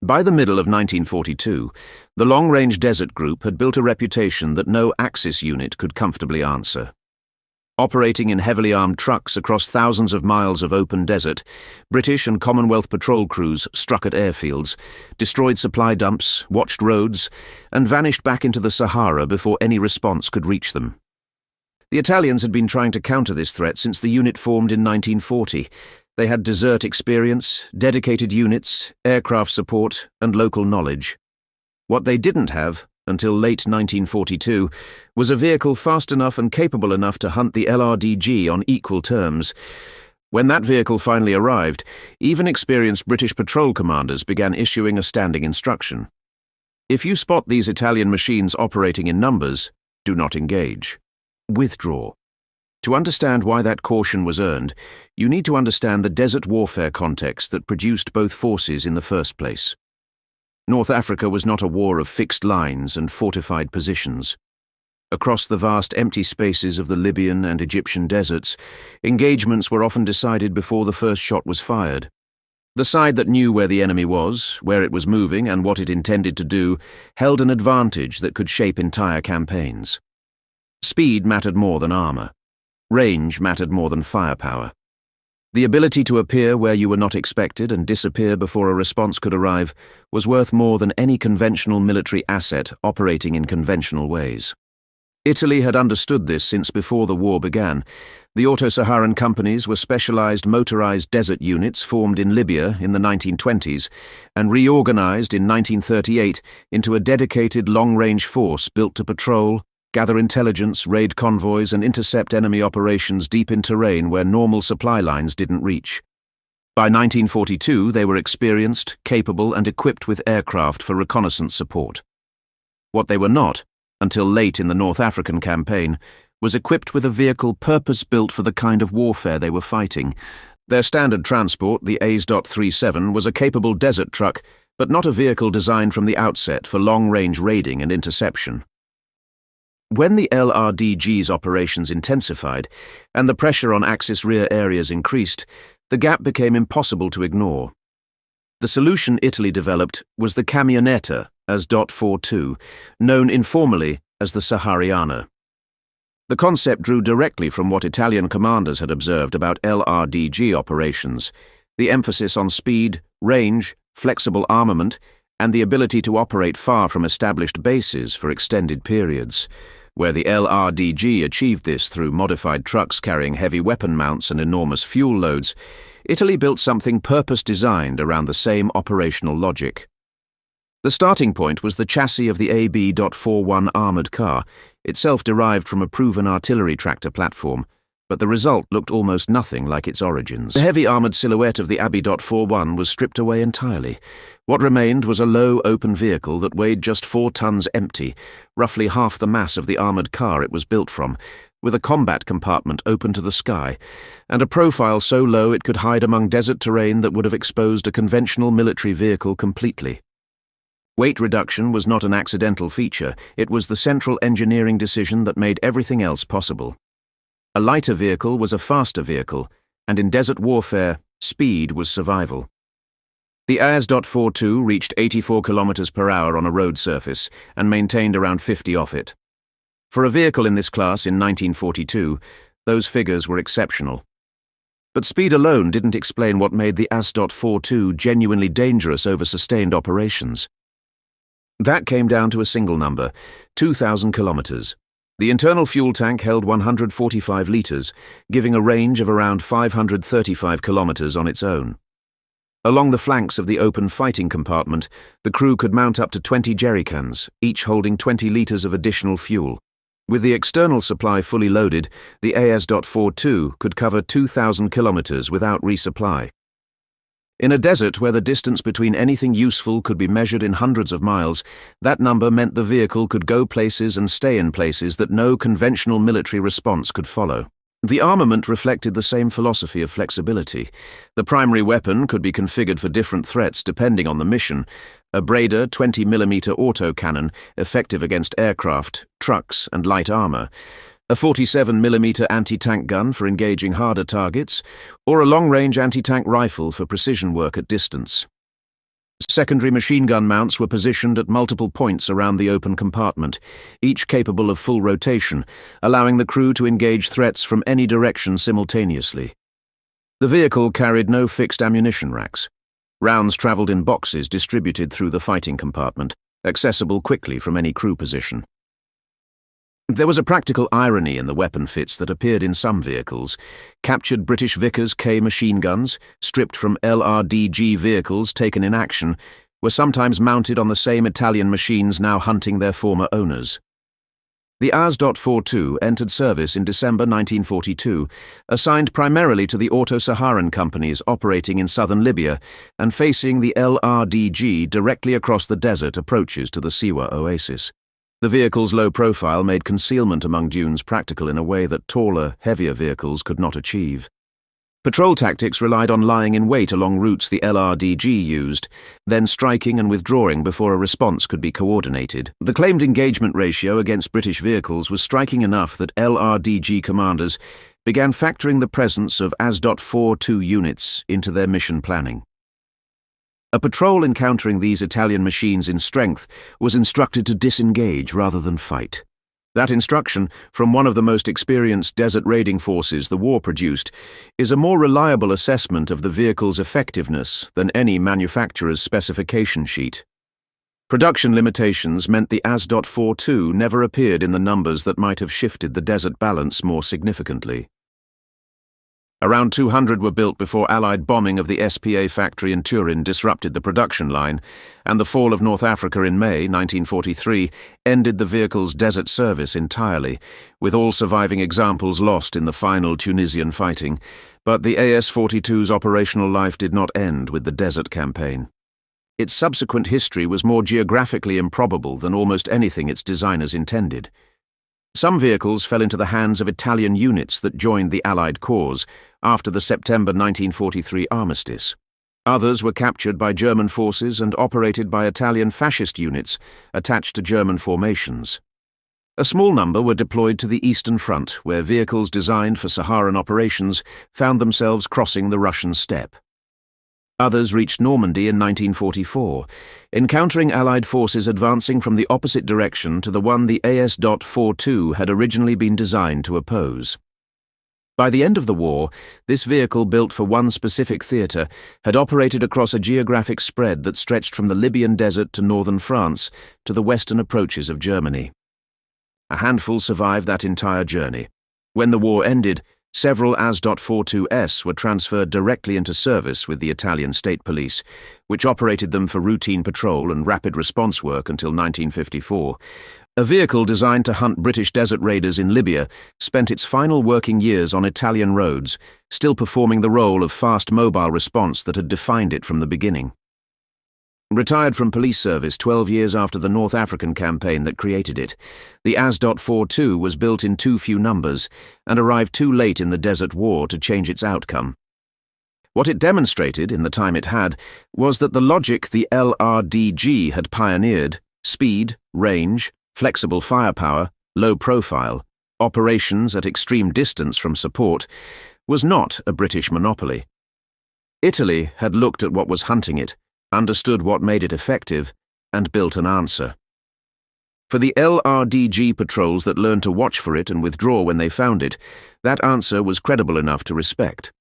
By the middle of 1942, the Long-Range Desert Group had built a reputation that no Axis unit could comfortably answer. Operating in heavily armed trucks across thousands of miles of open desert, British and Commonwealth patrol crews struck at airfields, destroyed supply dumps, watched roads, and vanished back into the Sahara before any response could reach them. The Italians had been trying to counter this threat since the unit formed in 1940. They had desert experience, dedicated units, aircraft support, and local knowledge. What they didn't have, until late 1942, was a vehicle fast enough and capable enough to hunt the LRDG on equal terms. When that vehicle finally arrived, even experienced British patrol commanders began issuing a standing instruction. If you spot these Italian machines operating in numbers, do not engage. Withdraw. To understand why that caution was earned, you need to understand the desert warfare context that produced both forces in the first place. North Africa was not a war of fixed lines and fortified positions. Across the vast empty spaces of the Libyan and Egyptian deserts, engagements were often decided before the first shot was fired. The side that knew where the enemy was, where it was moving, and what it intended to do, held an advantage that could shape entire campaigns. Speed mattered more than armor. Range mattered more than firepower. The ability to appear where you were not expected and disappear before a response could arrive was worth more than any conventional military asset operating in conventional ways. Italy had understood this since before the war began. The Auto-Saharan companies were specialized motorized desert units formed in Libya in the 1920s and reorganized in 1938 into a dedicated long-range force built to patrol, gather intelligence, raid convoys, and intercept enemy operations deep in terrain where normal supply lines didn't reach. By 1942, they were experienced, capable, and equipped with aircraft for reconnaissance support. What they were not, until late in the North African campaign, was equipped with a vehicle purpose-built for the kind of warfare they were fighting. Their standard transport, the AS.37, was a capable desert truck, but not a vehicle designed from the outset for long-range raiding and interception. When the LRDG's operations intensified and the pressure on Axis rear areas increased, the gap became impossible to ignore. The solution Italy developed was the camionetta as .42, known informally as the Sahariana. The concept drew directly from what Italian commanders had observed about LRDG operations: the emphasis on speed, range, flexible armament, and the ability to operate far from established bases for extended periods. Where the LRDG achieved this through modified trucks carrying heavy weapon mounts and enormous fuel loads, Italy built something purpose-designed around the same operational logic. The starting point was the chassis of the AB.41 armoured car, itself derived from a proven artillery tractor platform, but the result looked almost nothing like its origins. The heavy armoured silhouette of the AB.41 was stripped away entirely. What remained was a low, open vehicle that weighed just 4 tons empty, roughly half the mass of the armoured car it was built from, with a combat compartment open to the sky, and a profile so low it could hide among desert terrain that would have exposed a conventional military vehicle completely. Weight reduction was not an accidental feature, it was the central engineering decision that made everything else possible. A lighter vehicle was a faster vehicle, and in desert warfare, speed was survival. The AS.42 reached 84 km per hour on a road surface and maintained around 50 off it. For a vehicle in this class in 1942, those figures were exceptional. But speed alone didn't explain what made the AS.42 genuinely dangerous over sustained operations. That came down to a single number: 2,000 kilometers. The internal fuel tank held 145 litres, giving a range of around 535 kilometres on its own. Along the flanks of the open fighting compartment, the crew could mount up to 20 jerrycans, each holding 20 litres of additional fuel. With the external supply fully loaded, the AS.42 could cover 2,000 kilometres without resupply. In a desert where the distance between anything useful could be measured in hundreds of miles, that number meant the vehicle could go places and stay in places that no conventional military response could follow. The armament reflected the same philosophy of flexibility. The primary weapon could be configured for different threats depending on the mission: a Breda 20mm autocannon, effective against aircraft, trucks, and light armor; a 47mm anti-tank gun for engaging harder targets, or a long-range anti-tank rifle for precision work at distance. Secondary machine gun mounts were positioned at multiple points around the open compartment, each capable of full rotation, allowing the crew to engage threats from any direction simultaneously. The vehicle carried no fixed ammunition racks. Rounds travelled in boxes distributed through the fighting compartment, accessible quickly from any crew position. There was a practical irony in the weapon fits that appeared in some vehicles. Captured British Vickers K machine guns, stripped from LRDG vehicles taken in action, were sometimes mounted on the same Italian machines now hunting their former owners. The AS.42 entered service in December 1942, assigned primarily to the Auto-Saharan companies operating in southern Libya and facing the LRDG directly across the desert approaches to the Siwa oasis. The vehicle's low profile made concealment among dunes practical in a way that taller, heavier vehicles could not achieve. Patrol tactics relied on lying in wait along routes the LRDG used, then striking and withdrawing before a response could be coordinated. The claimed engagement ratio against British vehicles was striking enough that LRDG commanders began factoring the presence of AS.42 units into their mission planning. A patrol encountering these Italian machines in strength was instructed to disengage rather than fight. That instruction, from one of the most experienced desert raiding forces the war produced, is a more reliable assessment of the vehicle's effectiveness than any manufacturer's specification sheet. Production limitations meant the AS.42 never appeared in the numbers that might have shifted the desert balance more significantly. Around 200 were built before Allied bombing of the SPA factory in Turin disrupted the production line, and the fall of North Africa in May 1943 ended the vehicle's desert service entirely, with all surviving examples lost in the final Tunisian fighting. But the AS-42's operational life did not end with the desert campaign. Its subsequent history was more geographically improbable than almost anything its designers intended. Some vehicles fell into the hands of Italian units that joined the Allied cause after the September 1943 armistice. Others were captured by German forces and operated by Italian fascist units attached to German formations. A small number were deployed to the Eastern Front, where vehicles designed for Saharan operations found themselves crossing the Russian steppe. Others reached Normandy in 1944, encountering Allied forces advancing from the opposite direction to the one the AS.42 had originally been designed to oppose. By the end of the war, this vehicle built for one specific theatre had operated across a geographic spread that stretched from the Libyan desert to northern France to the western approaches of Germany. A handful survived that entire journey. When the war ended, several AS.42s were transferred directly into service with the Italian state police, which operated them for routine patrol and rapid response work until 1954. A vehicle designed to hunt British desert raiders in Libya spent its final working years on Italian roads, still performing the role of fast mobile response that had defined it from the beginning. Retired from police service 12 years after the North African campaign that created it, the AS.42 was built in too few numbers and arrived too late in the Desert War to change its outcome. What it demonstrated in the time it had was that the logic the LRDG had pioneered, speed, range, flexible firepower, low profile, operations at extreme distance from support, was not a British monopoly. Italy had looked at what was hunting it, understood what made it effective, and built an answer. For the LRDG patrols that learned to watch for it and withdraw when they found it, that answer was credible enough to respect.